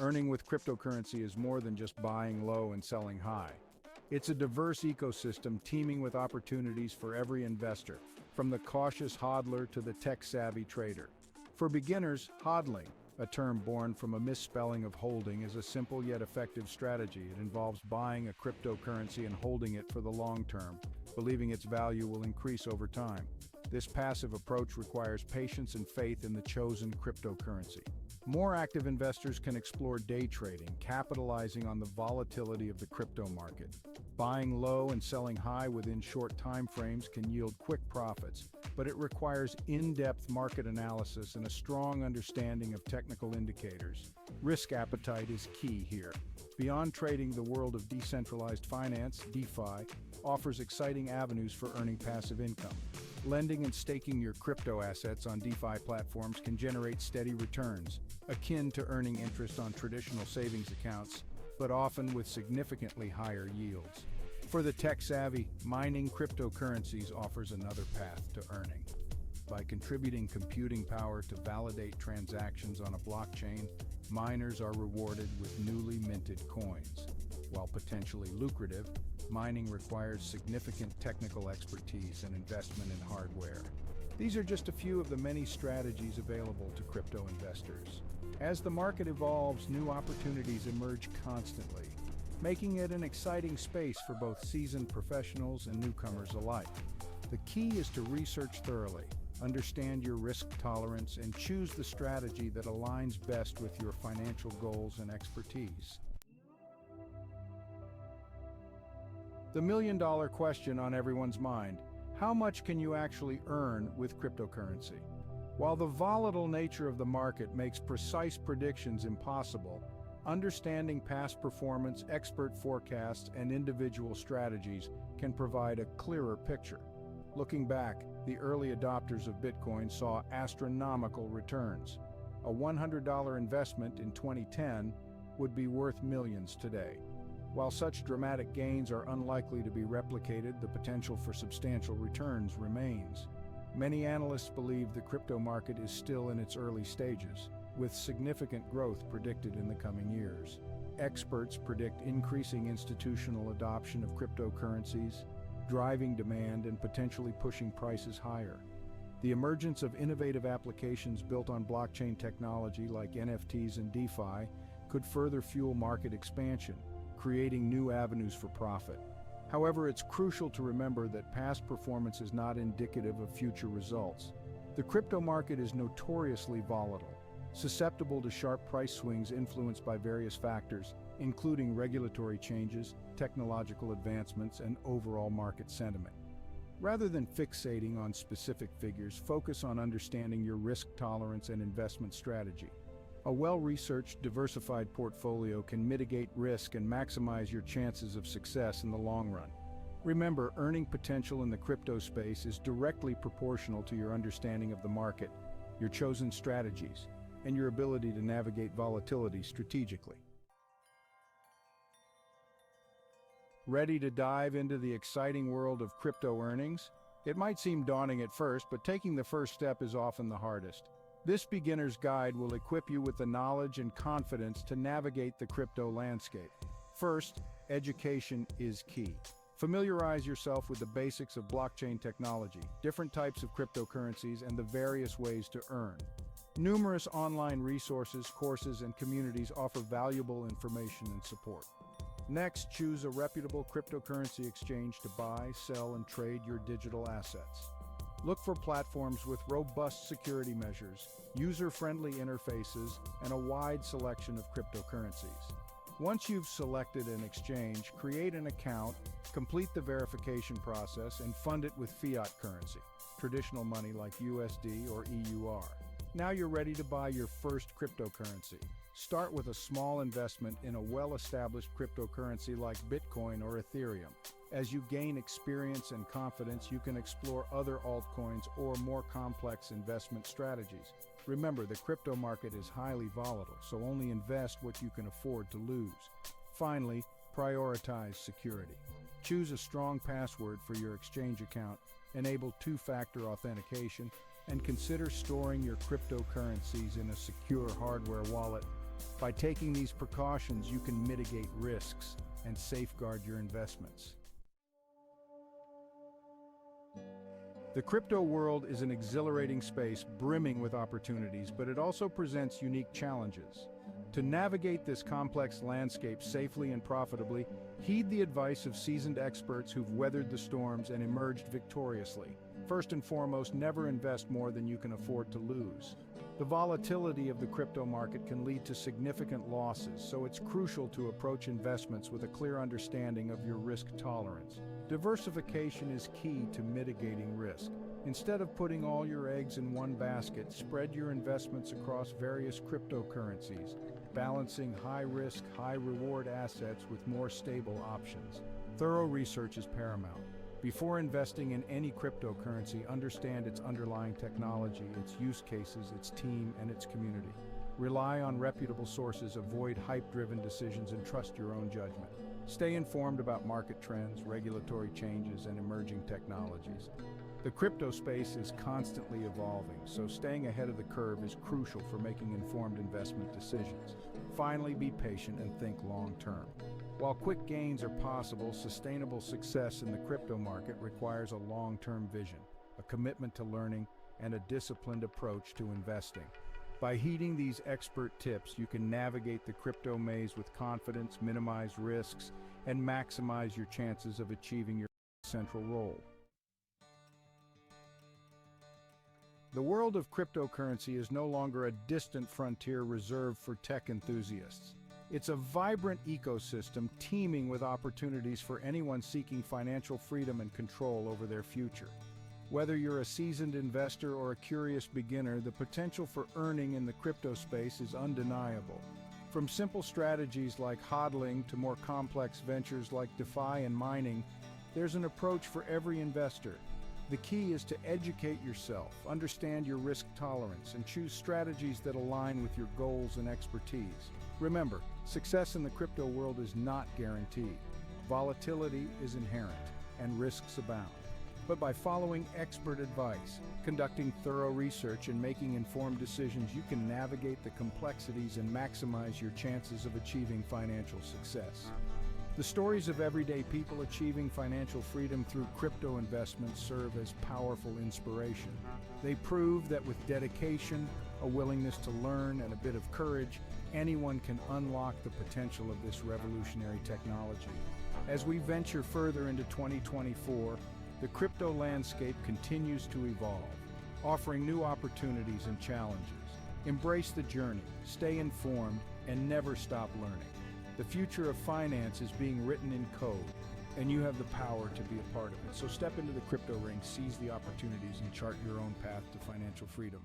Earning with cryptocurrency is more than just buying low and selling high. It's a diverse ecosystem teeming with opportunities for every investor, from the cautious hodler to the tech-savvy trader. For beginners, hodling, a term born from a misspelling of holding, is a simple yet effective strategy. It involves buying a cryptocurrency and holding it for the long term, believing its value will increase over time. This passive approach requires patience and faith in the chosen cryptocurrency. More active investors can explore day trading, capitalizing on the volatility of the crypto market. Buying low and selling high within short time frames can yield quick profits, but it requires in-depth market analysis and a strong understanding of technical indicators. Risk appetite is key here. Beyond trading, the world of decentralized finance, DeFi, offers exciting avenues for earning passive income. Lending and staking your crypto assets on DeFi platforms can generate steady returns, akin to earning interest on traditional savings accounts, but often with significantly higher yields. For the tech-savvy, mining cryptocurrencies offers another path to earning. By contributing computing power to validate transactions on a blockchain, miners are rewarded with newly minted coins. While potentially lucrative, mining requires significant technical expertise and investment in hardware. These are just a few of the many strategies available to crypto investors. As the market evolves, new opportunities emerge constantly, making it an exciting space for both seasoned professionals and newcomers alike. The key is to research thoroughly, understand your risk tolerance, and choose the strategy that aligns best with your financial goals and expertise. The million-dollar question on everyone's mind: how much can you actually earn with cryptocurrency? While the volatile nature of the market makes precise predictions impossible, understanding past performance, expert forecasts, and individual strategies can provide a clearer picture. Looking back, the early adopters of Bitcoin saw astronomical returns. A $100 investment in 2010 would be worth millions today. While such dramatic gains are unlikely to be replicated, the potential for substantial returns remains. Many analysts believe the crypto market is still in its early stages, with significant growth predicted in the coming years. Experts predict increasing institutional adoption of cryptocurrencies, driving demand and potentially pushing prices higher. The emergence of innovative applications built on blockchain technology like NFTs and DeFi could further fuel market expansion, creating new avenues for profit. However, it's crucial to remember that past performance is not indicative of future results. The crypto market is notoriously volatile, susceptible to sharp price swings influenced by various factors, including regulatory changes, technological advancements, and overall market sentiment. Rather than fixating on specific figures, focus on understanding your risk tolerance and investment strategy. A well-researched, diversified portfolio can mitigate risk and maximize your chances of success in the long run. Remember, earning potential in the crypto space is directly proportional to your understanding of the market, your chosen strategies, and your ability to navigate volatility strategically. Ready to dive into the exciting world of crypto earnings? It might seem daunting at first, but taking the first step is often the hardest. This beginner's guide will equip you with the knowledge and confidence to navigate the crypto landscape. First, education is key. Familiarize yourself with the basics of blockchain technology, different types of cryptocurrencies, and the various ways to earn. Numerous online resources, courses, and communities offer valuable information and support. Next, choose a reputable cryptocurrency exchange to buy, sell, and trade your digital assets. Look for platforms with robust security measures, user-friendly interfaces, and a wide selection of cryptocurrencies. Once you've selected an exchange, create an account, complete the verification process, and fund it with fiat currency, traditional money like USD or EUR. Now you're ready to buy your first cryptocurrency. Start with a small investment in a well-established cryptocurrency like Bitcoin or Ethereum. As you gain experience and confidence, you can explore other altcoins or more complex investment strategies. Remember, the crypto market is highly volatile, so only invest what you can afford to lose. Finally, prioritize security. Choose a strong password for your exchange account, enable two-factor authentication, and consider storing your cryptocurrencies in a secure hardware wallet. By taking these precautions, you can mitigate risks and safeguard your investments. The crypto world is an exhilarating space brimming with opportunities, but it also presents unique challenges. To navigate this complex landscape safely and profitably, heed the advice of seasoned experts who've weathered the storms and emerged victoriously. First and foremost, never invest more than you can afford to lose. The volatility of the crypto market can lead to significant losses, so it's crucial to approach investments with a clear understanding of your risk tolerance. Diversification is key to mitigating risk. Instead of putting all your eggs in one basket, spread your investments across various cryptocurrencies, balancing high-risk, high-reward assets with more stable options. Thorough research is paramount. Before investing in any cryptocurrency, understand its underlying technology, its use cases, its team, and its community. Rely on reputable sources, avoid hype-driven decisions, and trust your own judgment. Stay informed about market trends, regulatory changes, and emerging technologies. The crypto space is constantly evolving, so staying ahead of the curve is crucial for making informed investment decisions. Finally, be patient and think long-term. While quick gains are possible, sustainable success in the crypto market requires a long-term vision, a commitment to learning, and a disciplined approach to investing. By heeding these expert tips, you can navigate the crypto maze with confidence, minimize risks, and maximize your chances of achieving your central role. The world of cryptocurrency is no longer a distant frontier reserved for tech enthusiasts. It's a vibrant ecosystem teeming with opportunities for anyone seeking financial freedom and control over their future. Whether you're a seasoned investor or a curious beginner, the potential for earning in the crypto space is undeniable. From simple strategies like hodling to more complex ventures like DeFi and mining, there's an approach for every investor. The key is to educate yourself, understand your risk tolerance, and choose strategies that align with your goals and expertise. Remember, success in the crypto world is not guaranteed. Volatility is inherent, and risks abound. But by following expert advice, conducting thorough research, and making informed decisions, you can navigate the complexities and maximize your chances of achieving financial success. The stories of everyday people achieving financial freedom through crypto investments serve as powerful inspiration. They prove that with dedication, a willingness to learn, and a bit of courage, anyone can unlock the potential of this revolutionary technology. As we venture further into 2024, the crypto landscape continues to evolve, offering new opportunities and challenges. Embrace the journey, stay informed, and never stop learning. The future of finance is being written in code, and you have the power to be a part of it. So step into the crypto ring, seize the opportunities, and chart your own path to financial freedom.